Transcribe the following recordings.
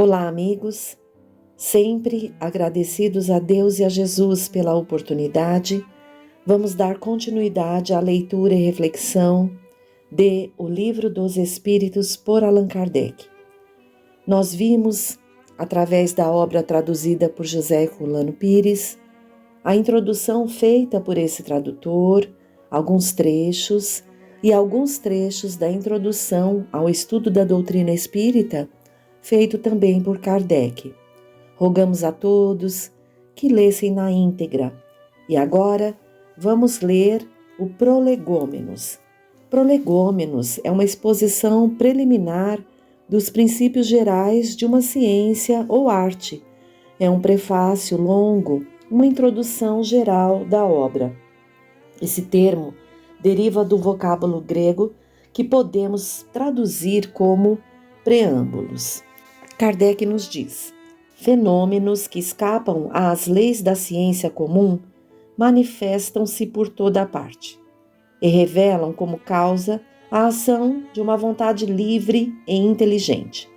Olá, amigos! Sempre agradecidos a Deus e a Jesus pela oportunidade, vamos dar continuidade à leitura e reflexão de O Livro dos Espíritos por Allan Kardec. Nós vimos, através da obra traduzida por José Herculano Pires, a introdução feita por esse tradutor, alguns trechos da introdução ao estudo da doutrina espírita, feito também por Kardec. Rogamos a todos que lessem na íntegra. E agora vamos ler o Prolegômenos. Prolegômenos é uma exposição preliminar dos princípios gerais de uma ciência ou arte. É um prefácio longo, uma introdução geral da obra. Esse termo deriva do vocábulo grego que podemos traduzir como preâmbulos. Kardec nos diz: fenômenos que escapam às leis da ciência comum manifestam-se por toda a parte e revelam como causa a ação de uma vontade livre e inteligente.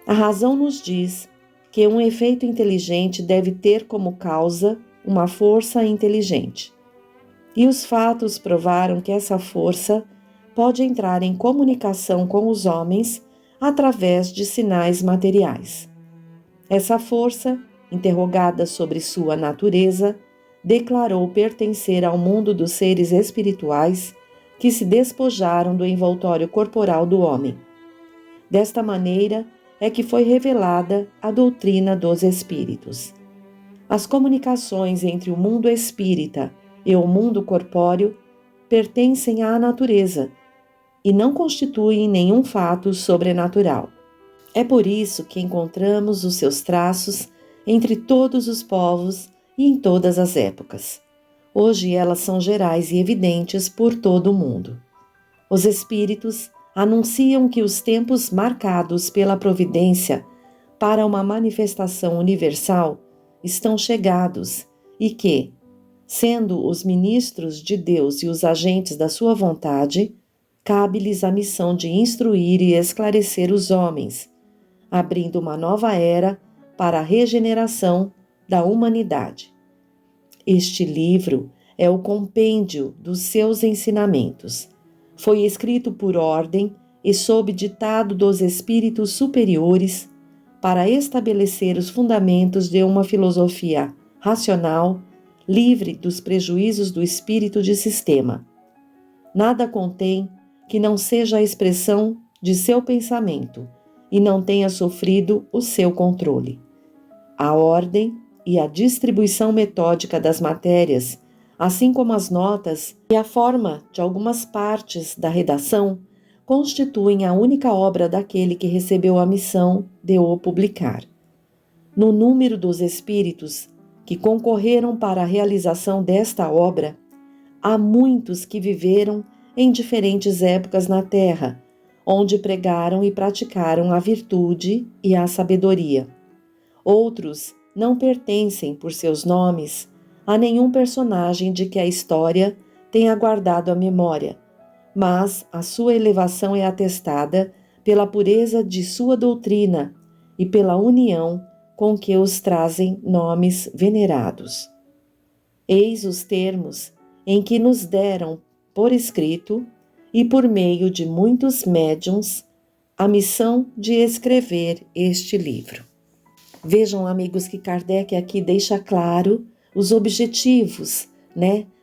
A razão nos diz que um efeito inteligente deve ter como causa uma força inteligente. E os fatos provaram que essa força pode entrar em comunicação com os homens através de sinais materiais. Essa força, interrogada sobre sua natureza, declarou pertencer ao mundo dos seres espirituais que se despojaram do envoltório corporal do homem. Desta maneira é que foi revelada a doutrina dos espíritos. As comunicações entre o mundo espírita e o mundo corpóreo pertencem à natureza e não constituem nenhum fato sobrenatural. É por isso que encontramos os seus traços entre todos os povos e em todas as épocas. Hoje elas são gerais e evidentes por todo o mundo. Os espíritos anunciam que os tempos marcados pela providência para uma manifestação universal estão chegados e que, sendo os ministros de Deus e os agentes da sua vontade, cabe-lhes a missão de instruir e esclarecer os homens, abrindo uma nova era para a regeneração da humanidade. Este livro é o compêndio dos seus ensinamentos. Foi escrito por ordem e sob ditado dos espíritos superiores para estabelecer os fundamentos de uma filosofia racional, livre dos prejuízos do espírito de sistema. Nada contém que não seja a expressão de seu pensamento e não tenha sofrido o seu controle. A ordem e a distribuição metódica das matérias, assim como as notas e a forma de algumas partes da redação, constituem a única obra daquele que recebeu a missão de o publicar. No número dos espíritos que concorreram para a realização desta obra, há muitos que viveram em diferentes épocas na terra, onde pregaram e praticaram a virtude e a sabedoria. Outros não pertencem, por seus nomes, a nenhum personagem de que a história tenha guardado a memória, mas a sua elevação é atestada pela pureza de sua doutrina e pela união com que os trazem nomes venerados. Eis os termos em que nos deram por escrito e por meio de muitos médiuns a missão de escrever este livro. Vejam, amigos, que Kardec aqui deixa claro os objetivos,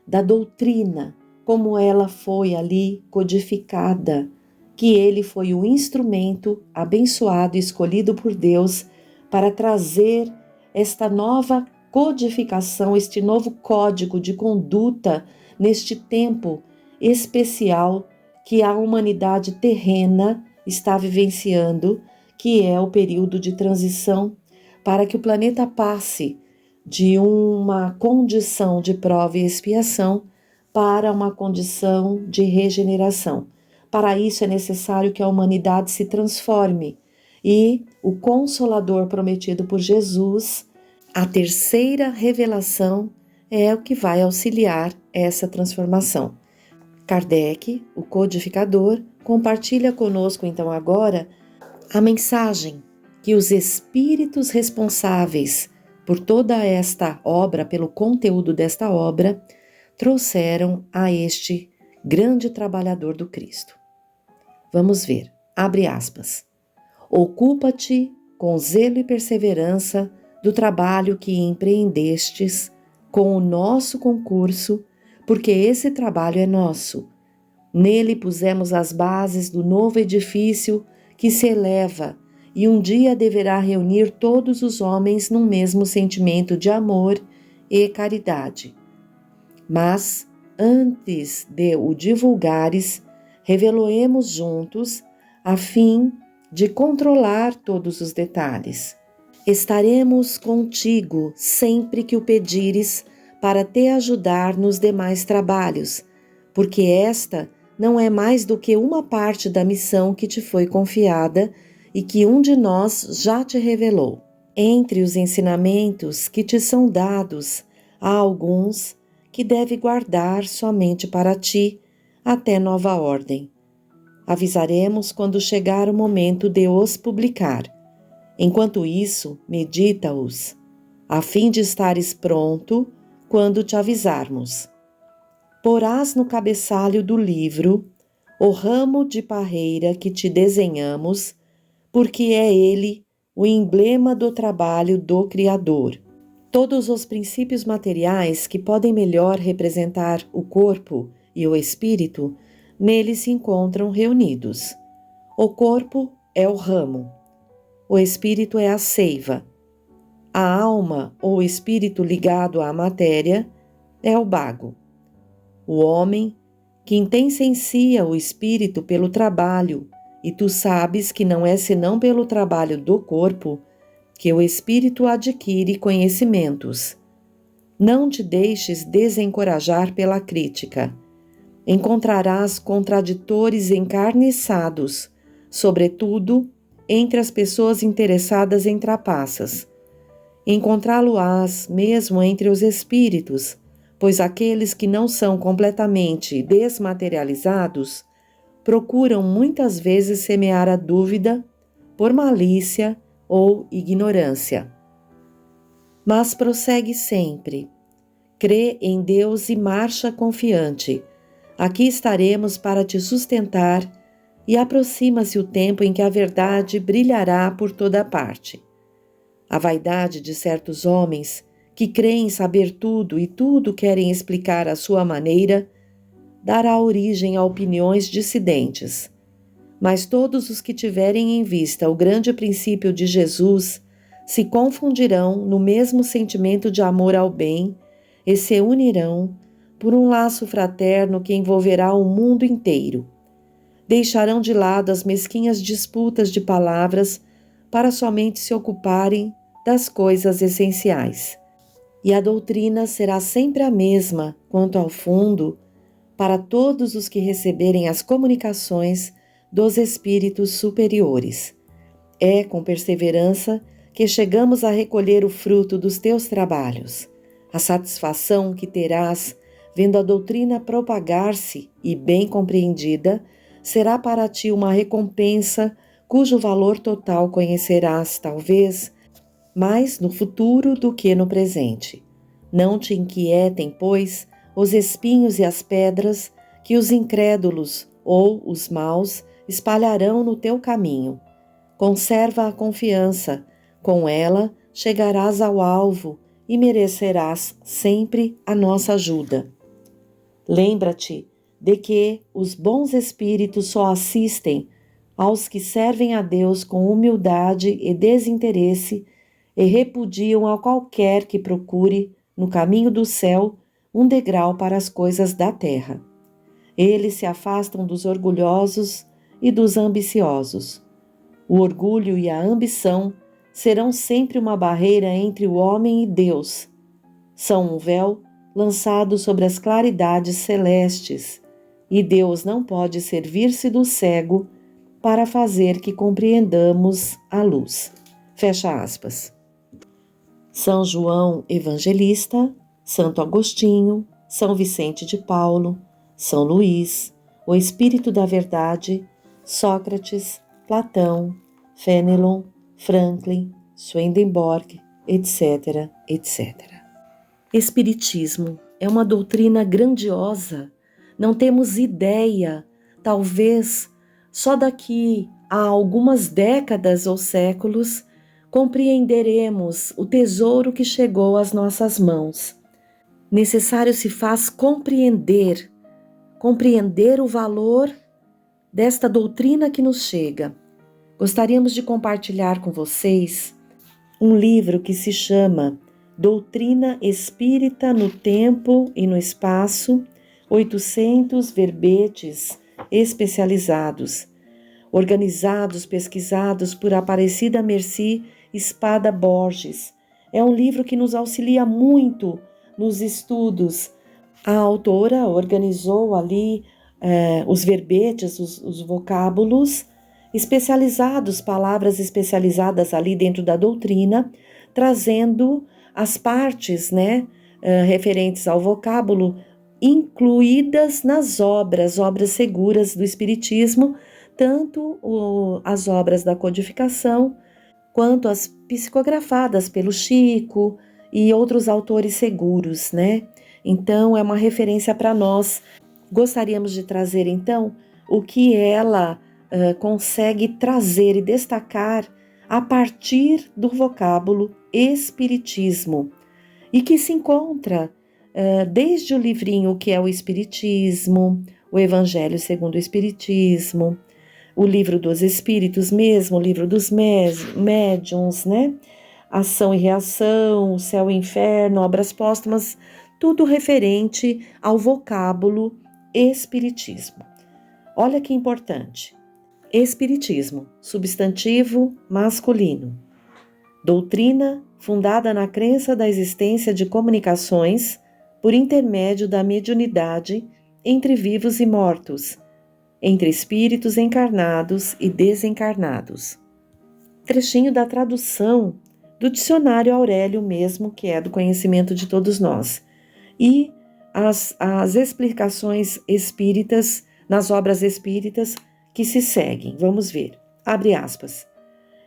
da doutrina, como ela foi ali codificada, que ele foi o instrumento abençoado e escolhido por Deus para trazer esta nova codificação, este novo código de conduta neste tempo especial que a humanidade terrena está vivenciando, que é o período de transição, para que o planeta passe de uma condição de prova e expiação para uma condição de regeneração. Para isso é necessário que a humanidade se transforme e o Consolador prometido por Jesus, a terceira revelação, é o que vai auxiliar essa transformação. Kardec, o codificador, compartilha conosco então agora a mensagem que os espíritos responsáveis por toda esta obra, pelo conteúdo desta obra, trouxeram a este grande trabalhador do Cristo. Vamos ver, abre aspas. Ocupa-te com zelo e perseverança do trabalho que empreendestes com o nosso concurso, porque esse trabalho é nosso. Nele pusemos as bases do novo edifício que se eleva e um dia deverá reunir todos os homens num mesmo sentimento de amor e caridade. Mas, antes de o divulgares, reveloemos juntos, a fim de controlar todos os detalhes. Estaremos contigo sempre que o pedires para te ajudar nos demais trabalhos, porque esta não é mais do que uma parte da missão que te foi confiada e que um de nós já te revelou. Entre os ensinamentos que te são dados, há alguns que deve guardar somente para ti, até nova ordem. Avisaremos quando chegar o momento de os publicar. Enquanto isso, medita-os, a fim de estares pronto quando te avisarmos. Porás no cabeçalho do livro o ramo de parreira que te desenhamos, porque é ele o emblema do trabalho do Criador. Todos os princípios materiais que podem melhor representar o corpo e o espírito, nele se encontram reunidos. O corpo é o ramo, o espírito é a seiva, a alma ou espírito ligado à matéria é o bago. O homem, que intensencia o espírito pelo trabalho, e tu sabes que não é senão pelo trabalho do corpo que o espírito adquire conhecimentos. Não te deixes desencorajar pela crítica. Encontrarás contraditores encarniçados, sobretudo entre as pessoas interessadas em trapaças. Encontrá-lo-ás mesmo entre os espíritos, pois aqueles que não são completamente desmaterializados procuram muitas vezes semear a dúvida por malícia ou ignorância. Mas prossegue sempre. Crê em Deus e marcha confiante. Aqui estaremos para te sustentar e aproxima-se o tempo em que a verdade brilhará por toda parte. A vaidade de certos homens que creem saber tudo e tudo querem explicar à sua maneira dará origem a opiniões dissidentes. Mas todos os que tiverem em vista o grande princípio de Jesus se confundirão no mesmo sentimento de amor ao bem e se unirão por um laço fraterno que envolverá o mundo inteiro. Deixarão de lado as mesquinhas disputas de palavras para somente se ocuparem das coisas essenciais. E a doutrina será sempre a mesma quanto ao fundo para todos os que receberem as comunicações dos espíritos superiores. É com perseverança que chegamos a recolher o fruto dos teus trabalhos. A satisfação que terás vendo a doutrina propagar-se e bem compreendida será para ti uma recompensa cujo valor total conhecerás, talvez, mais no futuro do que no presente. Não te inquietem, pois, os espinhos e as pedras que os incrédulos ou os maus espalharão no teu caminho. Conserva a confiança, com ela chegarás ao alvo e merecerás sempre a nossa ajuda. Lembra-te de que os bons espíritos só assistem aos que servem a Deus com humildade e desinteresse e repudiam a qualquer que procure, no caminho do céu, um degrau para as coisas da terra. Eles se afastam dos orgulhosos e dos ambiciosos. O orgulho e a ambição serão sempre uma barreira entre o homem e Deus. São um véu lançado sobre as claridades celestes, e Deus não pode servir-se do cego para fazer que compreendamos a luz. Fecha aspas. São João Evangelista, Santo Agostinho, São Vicente de Paulo, São Luís, o Espírito da Verdade, Sócrates, Platão, Fénelon, Franklin, Swedenborg, etc, etc. Espiritismo é uma doutrina grandiosa. Não temos ideia, talvez só daqui a algumas décadas ou séculos compreenderemos o tesouro que chegou às nossas mãos. Necessário se faz compreender o valor desta doutrina que nos chega. Gostaríamos de compartilhar com vocês um livro que se chama Doutrina Espírita no Tempo e no Espaço, 800 verbetes especializados, organizados, pesquisados por Aparecida Merci Espada Borges. É um livro que nos auxilia muito nos estudos. A autora organizou ali os verbetes, os vocábulos especializados, palavras especializadas ali dentro da doutrina, trazendo as partes, referentes ao vocábulo, incluídas nas obras seguras do Espiritismo, tanto as obras da codificação, quanto as psicografadas pelo Chico e outros autores seguros, Então, é uma referência para nós. Gostaríamos de trazer, então, o que ela consegue trazer e destacar a partir do vocábulo Espiritismo, e que se encontra desde o livrinho que é o Espiritismo, o Evangelho segundo o Espiritismo, o Livro dos Espíritos mesmo, o Livro dos Médiuns, Ação e Reação, Céu e Inferno, Obras Póstumas, tudo referente ao vocábulo Espiritismo. Olha que importante. Espiritismo, substantivo masculino. Doutrina fundada na crença da existência de comunicações por intermédio da mediunidade entre vivos e mortos, entre espíritos encarnados e desencarnados. Trechinho da tradução do dicionário Aurélio mesmo, que é do conhecimento de todos nós. E as explicações espíritas, nas obras espíritas que se seguem. Vamos ver. Abre aspas.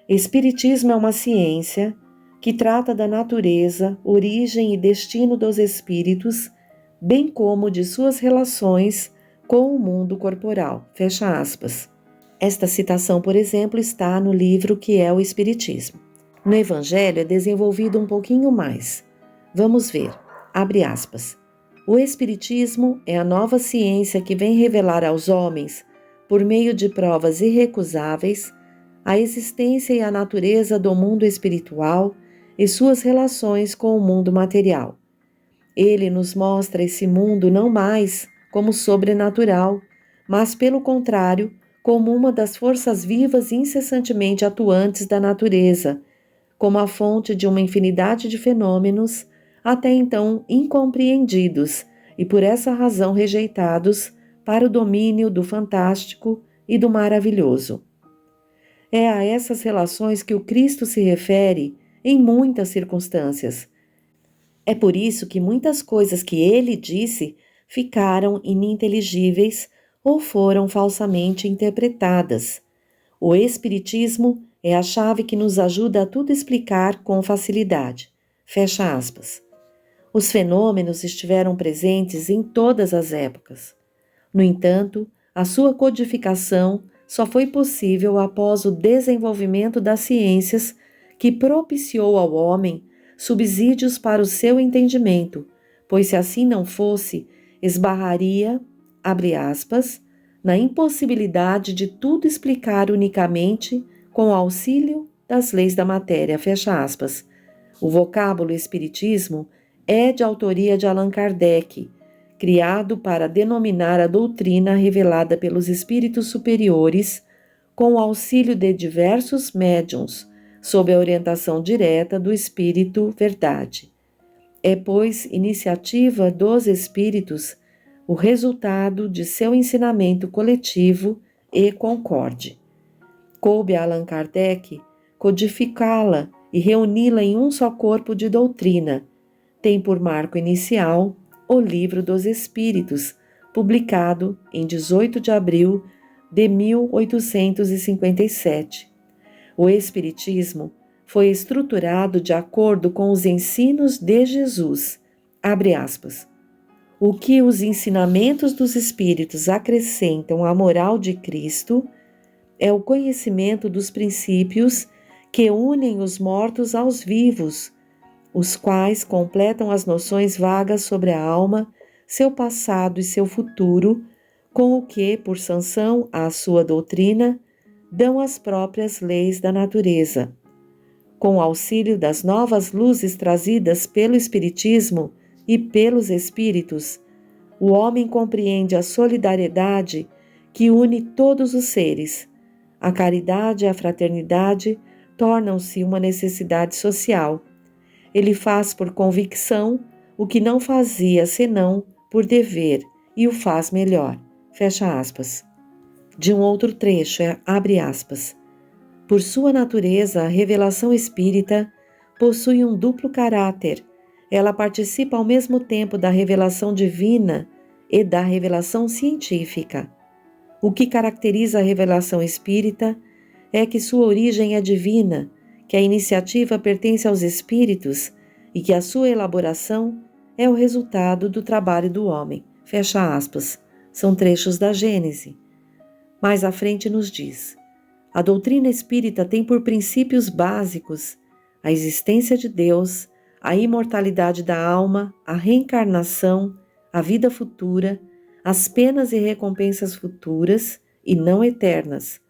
Espiritismo é uma ciência que trata da natureza, origem e destino dos espíritos, bem como de suas relações com o mundo corporal. Fecha aspas. Esta citação, por exemplo, está no livro que é o Espiritismo. No Evangelho é desenvolvido um pouquinho mais. Vamos ver. Abre aspas. O Espiritismo é a nova ciência que vem revelar aos homens, por meio de provas irrecusáveis, a existência e a natureza do mundo espiritual e suas relações com o mundo material. Ele nos mostra esse mundo não mais como sobrenatural, mas, pelo contrário, como uma das forças vivas e incessantemente atuantes da natureza, como a fonte de uma infinidade de fenômenos até então incompreendidos e por essa razão rejeitados para o domínio do fantástico e do maravilhoso. É a essas relações que o Cristo se refere em muitas circunstâncias. É por isso que muitas coisas que ele disse ficaram ininteligíveis ou foram falsamente interpretadas. O Espiritismo é a chave que nos ajuda a tudo explicar com facilidade. Fecha aspas. Os fenômenos estiveram presentes em todas as épocas. No entanto, a sua codificação só foi possível após o desenvolvimento das ciências que propiciou ao homem subsídios para o seu entendimento, pois se assim não fosse, esbarraria, abre aspas, na impossibilidade de tudo explicar unicamente com o auxílio das leis da matéria, fecha aspas. O vocábulo espiritismo é de autoria de Allan Kardec, criado para denominar a doutrina revelada pelos espíritos superiores com o auxílio de diversos médiuns, sob a orientação direta do Espírito Verdade. É, pois, iniciativa dos espíritos o resultado de seu ensinamento coletivo e concorde. Coube a Allan Kardec codificá-la e reuni-la em um só corpo de doutrina. Tem por marco inicial o Livro dos Espíritos, publicado em 18 de abril de 1857. O Espiritismo foi estruturado de acordo com os ensinos de Jesus. Abre aspas. O que os ensinamentos dos Espíritos acrescentam à moral de Cristo é o conhecimento dos princípios que unem os mortos aos vivos, os quais completam as noções vagas sobre a alma, seu passado e seu futuro, com o que, por sanção à sua doutrina, dão as próprias leis da natureza. Com o auxílio das novas luzes trazidas pelo Espiritismo e pelos Espíritos, o homem compreende a solidariedade que une todos os seres. A caridade e a fraternidade tornam-se uma necessidade social. Ele faz por convicção o que não fazia senão por dever e o faz melhor. Fecha aspas. De um outro trecho, abre aspas. Por sua natureza, a revelação espírita possui um duplo caráter. Ela participa ao mesmo tempo da revelação divina e da revelação científica. O que caracteriza a revelação espírita é que sua origem é divina, que a iniciativa pertence aos espíritos e que a sua elaboração é o resultado do trabalho do homem. Fecha aspas. São trechos da Gênese. Mais à frente nos diz: a doutrina espírita tem por princípios básicos a existência de Deus, a imortalidade da alma, a reencarnação, a vida futura, as penas e recompensas futuras e não eternas,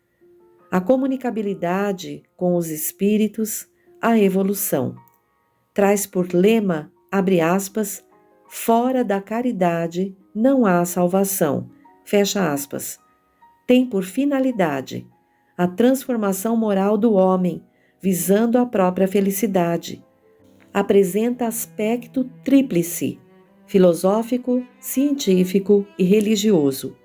a comunicabilidade com os espíritos, a evolução. Traz por lema, abre aspas, fora da caridade não há salvação, fecha aspas. Tem por finalidade a transformação moral do homem, visando a própria felicidade. Apresenta aspecto tríplice, filosófico, científico e religioso.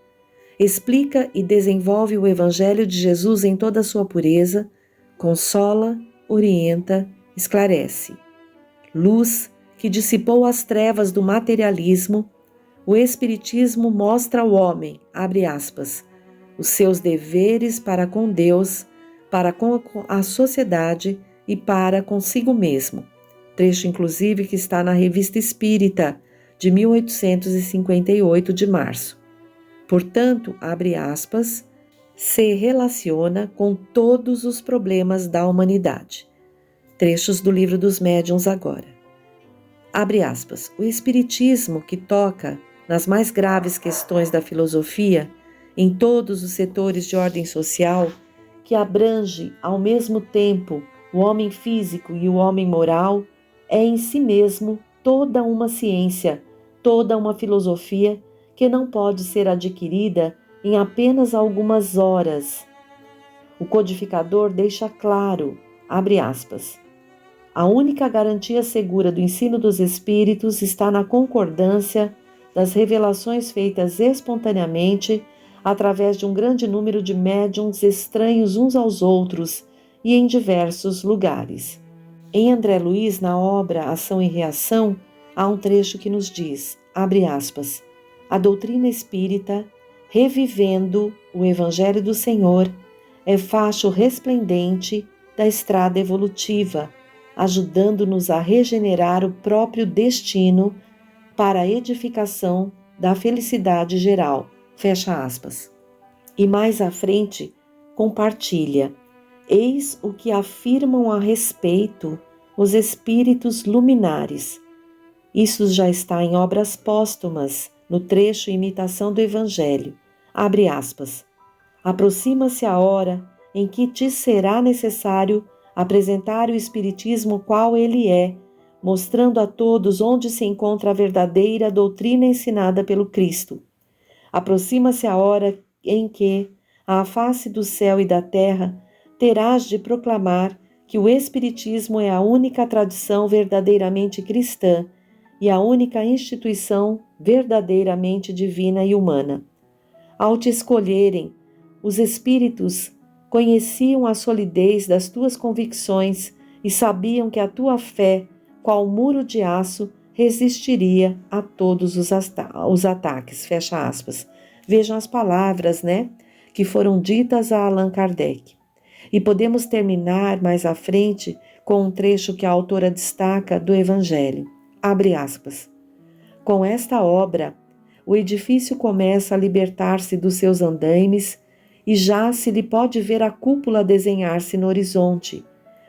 Explica e desenvolve o Evangelho de Jesus em toda a sua pureza, consola, orienta, esclarece. Luz que dissipou as trevas do materialismo, o Espiritismo mostra ao homem, abre aspas, os seus deveres para com Deus, para com a sociedade e para consigo mesmo. Trecho, inclusive, que está na Revista Espírita, de 1858, de março. Portanto, abre aspas, se relaciona com todos os problemas da humanidade. Trechos do Livro dos Médiuns agora. Abre aspas, o Espiritismo, que toca nas mais graves questões da filosofia, em todos os setores de ordem social, que abrange ao mesmo tempo o homem físico e o homem moral, é em si mesmo toda uma ciência, toda uma filosofia que não pode ser adquirida em apenas algumas horas. O codificador deixa claro, abre aspas, a única garantia segura do ensino dos espíritos está na concordância das revelações feitas espontaneamente através de um grande número de médiuns estranhos uns aos outros e em diversos lugares. Em André Luiz, na obra Ação e Reação, há um trecho que nos diz, abre aspas, a doutrina espírita, revivendo o Evangelho do Senhor, é facho resplendente da estrada evolutiva, ajudando-nos a regenerar o próprio destino para a edificação da felicidade geral. Fecha aspas. E mais à frente, compartilha. Eis o que afirmam a respeito os espíritos luminares. Isso já está em obras póstumas, no trecho Imitação do Evangelho. Abre aspas. Aproxima-se a hora em que te será necessário apresentar o Espiritismo qual ele é, mostrando a todos onde se encontra a verdadeira doutrina ensinada pelo Cristo. Aproxima-se a hora em que, à face do céu e da terra, terás de proclamar que o Espiritismo é a única tradição verdadeiramente cristã e a única instituição verdadeiramente divina e humana. Ao te escolherem, os Espíritos conheciam a solidez das tuas convicções e sabiam que a tua fé, qual muro de aço, resistiria a todos os ataques. Fecha aspas. Vejam as palavras, que foram ditas a Allan Kardec. E podemos terminar mais à frente com um trecho que a autora destaca do Evangelho. Abre aspas. Com esta obra, o edifício começa a libertar-se dos seus andaimes e já se lhe pode ver a cúpula desenhar-se no horizonte.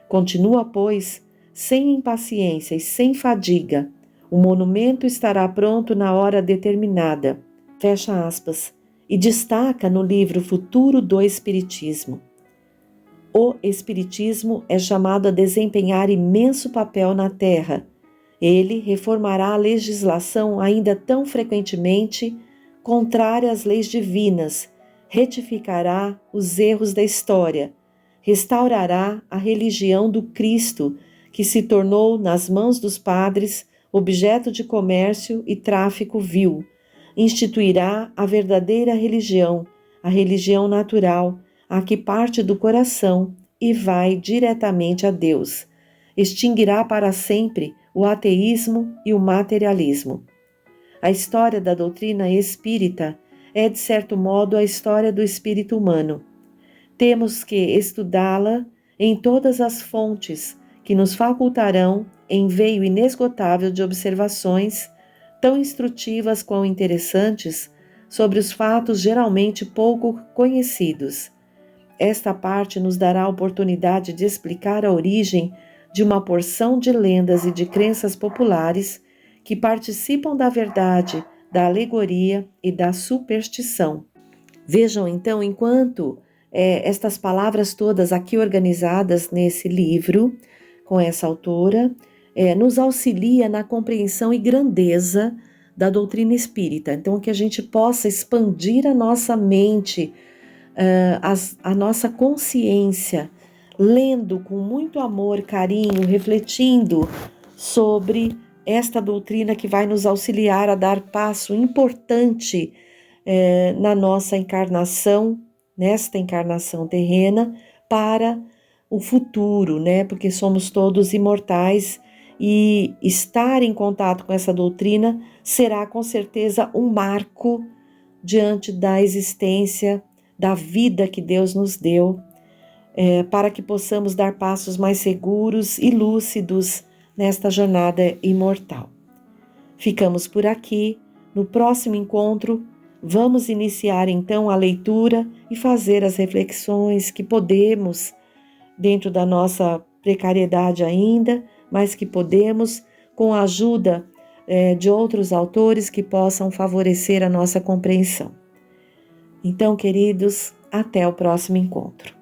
Continua, pois, sem impaciência e sem fadiga. O monumento estará pronto na hora determinada. Fecha aspas. E destaca no livro Futuro do Espiritismo. O Espiritismo é chamado a desempenhar imenso papel na Terra. Ele reformará a legislação ainda tão frequentemente contrária às leis divinas, retificará os erros da história, restaurará a religião do Cristo, que se tornou, nas mãos dos padres, objeto de comércio e tráfico vil, instituirá a verdadeira religião, a religião natural, a que parte do coração e vai diretamente a Deus. Extinguirá para sempre o ateísmo e o materialismo. A história da doutrina espírita é, de certo modo, a história do espírito humano. Temos que estudá-la em todas as fontes que nos facultarão enveio inesgotável de observações, tão instrutivas quão interessantes, sobre os fatos geralmente pouco conhecidos. Esta parte nos dará a oportunidade de explicar a origem de uma porção de lendas e de crenças populares que participam da verdade, da alegoria e da superstição. Vejam então, enquanto estas palavras todas aqui organizadas nesse livro, com essa autora, nos auxilia na compreensão e grandeza da doutrina espírita. Então, que a gente possa expandir a nossa mente, a nossa consciência, lendo com muito amor, carinho, refletindo sobre esta doutrina que vai nos auxiliar a dar passo importante na nossa encarnação, nesta encarnação terrena, para o futuro, né? Porque somos todos imortais e estar em contato com essa doutrina será com certeza um marco diante da existência, da vida que Deus nos deu, para que possamos dar passos mais seguros e lúcidos nesta jornada imortal. Ficamos por aqui. No próximo encontro, vamos iniciar então a leitura e fazer as reflexões que podemos, dentro da nossa precariedade ainda, mas que podemos, com a ajuda de outros autores que possam favorecer a nossa compreensão. Então, queridos, até o próximo encontro.